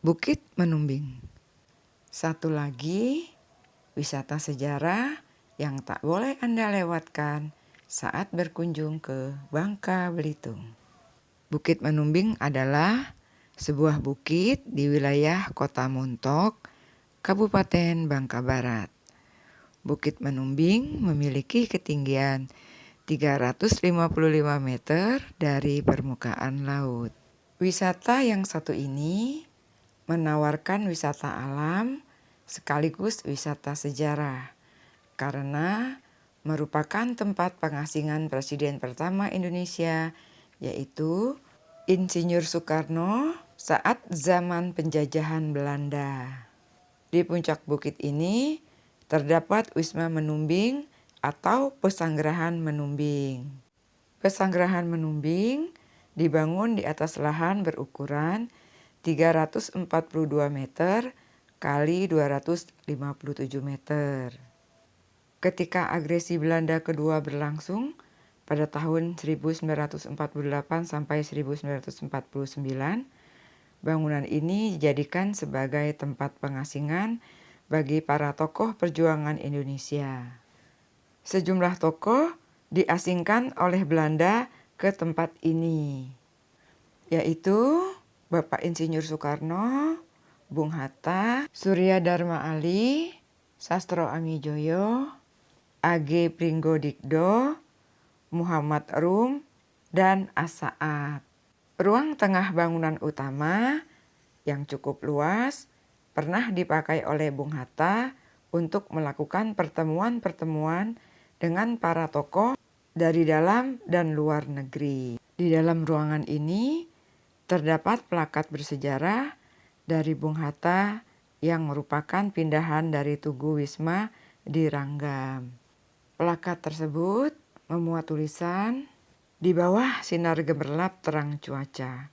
Bukit Menumbing. Satu lagi wisata sejarah yang tak boleh Anda lewatkan saat berkunjung ke Bangka Belitung. Bukit Menumbing adalah sebuah bukit di wilayah Kota Muntok, Kabupaten Bangka Barat. Bukit Menumbing memiliki ketinggian 355 meter dari permukaan laut. Wisata yang satu ini menawarkan wisata alam sekaligus wisata sejarah karena merupakan tempat pengasingan Presiden pertama Indonesia, yaitu Insinyur Soekarno saat zaman penjajahan Belanda. Di puncak bukit ini terdapat Wisma Menumbing atau Pesanggerahan Menumbing. Pesanggerahan Menumbing dibangun di atas lahan berukuran 342 meter kali 257 meter. Ketika agresi Belanda kedua berlangsung pada tahun 1948 sampai 1949, bangunan ini dijadikan sebagai tempat pengasingan bagi para tokoh perjuangan Indonesia. Sejumlah tokoh diasingkan oleh Belanda ke tempat ini, yaitu Bapak Insinyur Soekarno, Bung Hatta, Surya Dharma Ali, Sastro Amijoyo, A.G. Pringgodikdo, Muhammad Rum, dan As-Saad. Ruang tengah bangunan utama yang cukup luas pernah dipakai oleh Bung Hatta untuk melakukan pertemuan-pertemuan dengan para tokoh dari dalam dan luar negeri. Di dalam ruangan ini terdapat plakat bersejarah dari Bung Hatta yang merupakan pindahan dari Tugu Wisma di Ranggam. Plakat tersebut memuat tulisan, "Di bawah sinar gemerlap terang cuaca,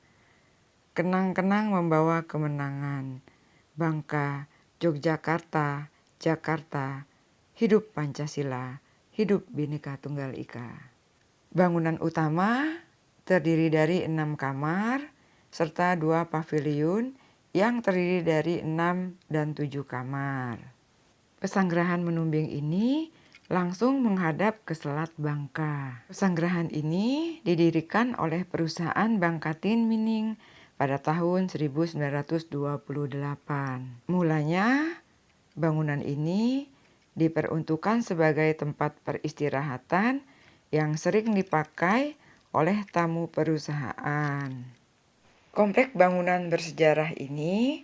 kenang-kenang membawa kemenangan, Bangka, Yogyakarta, Jakarta, hidup Pancasila, hidup Bhinneka Tunggal Ika." Bangunan utama terdiri dari 6 kamar serta 2 paviliun yang terdiri dari 6 dan 7 kamar. Pesanggerahan Menumbing ini langsung menghadap ke Selat Bangka. Pesanggerahan ini didirikan oleh perusahaan Bangka Tin Mining pada tahun 1928. Mulanya, bangunan ini diperuntukkan sebagai tempat peristirahatan yang sering dipakai oleh tamu perusahaan. Komplek bangunan bersejarah ini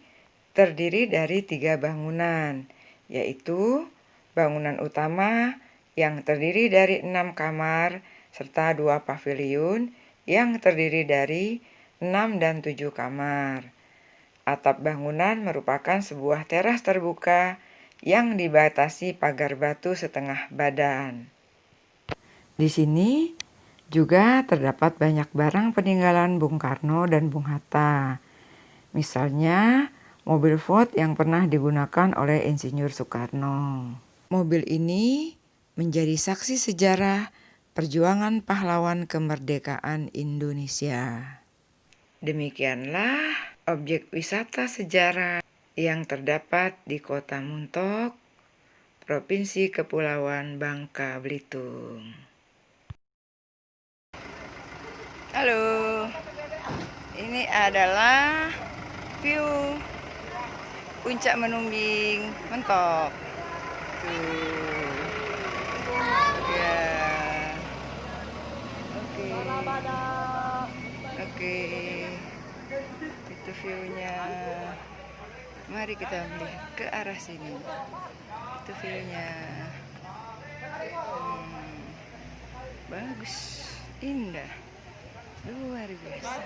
terdiri dari 3 bangunan, yaitu bangunan utama yang terdiri dari 6 kamar serta 2 paviliun yang terdiri dari 6 dan 7 kamar. Atap bangunan merupakan sebuah teras terbuka yang dibatasi pagar batu setengah badan. Di sini juga terdapat banyak barang peninggalan Bung Karno dan Bung Hatta. Misalnya, mobil Ford yang pernah digunakan oleh Insinyur Soekarno. Mobil ini menjadi saksi sejarah perjuangan pahlawan kemerdekaan Indonesia. Demikianlah objek wisata sejarah yang terdapat di Kota Muntok, Provinsi Kepulauan Bangka Belitung. Halo, ini adalah view Puncak Menumbing Mentok. Tuh. Ya. Oke. Itu view-nya. Mari kita melihat ke arah sini. Itu view-nya. Bagus, indah, luar biasa.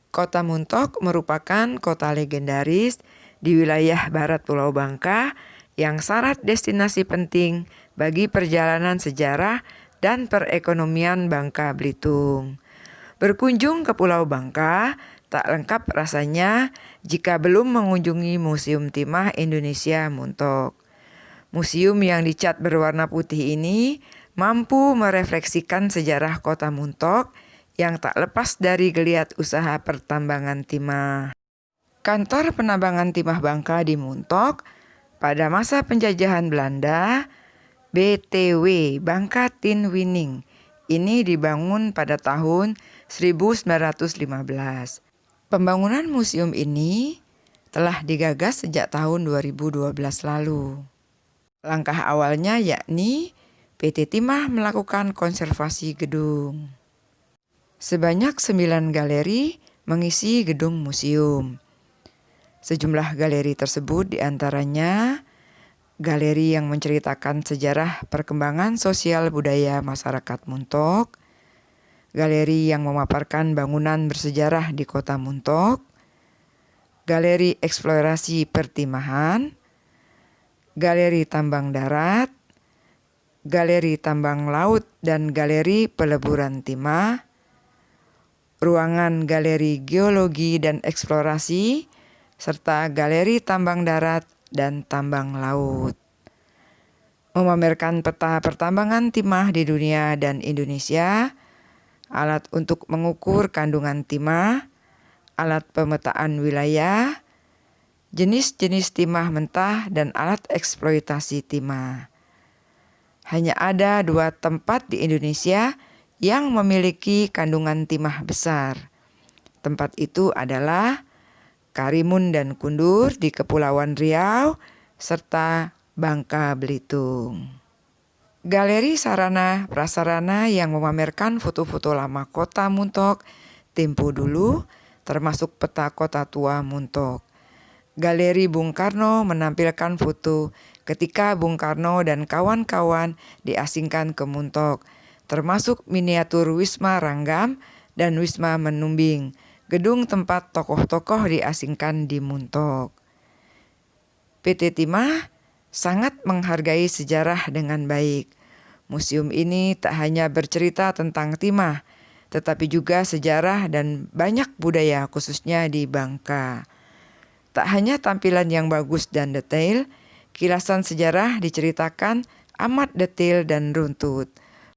Kota Muntok merupakan kota legendaris di wilayah barat Pulau Bangka yang syarat destinasi penting bagi perjalanan sejarah dan perekonomian Bangka Belitung. Berkunjung ke Pulau Bangka tak lengkap rasanya jika belum mengunjungi Museum Timah Indonesia Muntok. Museum yang dicat berwarna putih ini mampu merefleksikan sejarah Kota Muntok yang tak lepas dari geliat usaha pertambangan timah. Kantor penambangan timah Bangka di Muntok pada masa penjajahan Belanda, BTW Bangka Tin Wining, ini dibangun pada tahun 1915. Pembangunan museum ini telah digagas sejak tahun 2012 lalu. Langkah awalnya yakni PT Timah melakukan konservasi gedung. Sebanyak 9 galeri mengisi gedung museum. Sejumlah galeri tersebut diantaranya galeri yang menceritakan sejarah perkembangan sosial budaya masyarakat Muntok, galeri yang memaparkan bangunan bersejarah di kota Muntok, galeri eksplorasi pertimahan, galeri tambang darat, galeri tambang laut dan galeri peleburan timah, ruangan galeri geologi dan eksplorasi, serta galeri tambang darat dan tambang laut. Memamerkan peta pertambangan timah di dunia dan Indonesia, alat untuk mengukur kandungan timah, alat pemetaan wilayah, jenis-jenis timah mentah, dan alat eksploitasi timah. Hanya ada 2 tempat di Indonesia yang memiliki kandungan timah besar. Tempat itu adalah Karimun dan Kundur di Kepulauan Riau, serta Bangka Belitung. Galeri sarana prasarana yang memamerkan foto-foto lama kota Muntok tempo dulu, termasuk peta kota tua Muntok. Galeri Bung Karno menampilkan foto ketika Bung Karno dan kawan-kawan diasingkan ke Muntok, termasuk miniatur Wisma Ranggam dan Wisma Menumbing, gedung tempat tokoh-tokoh diasingkan di Muntok. PT Timah sangat menghargai sejarah dengan baik. Museum ini tak hanya bercerita tentang timah, tetapi juga sejarah dan banyak budaya khususnya di Bangka. Tak hanya tampilan yang bagus dan detail, kilasan sejarah diceritakan amat detail dan runtut.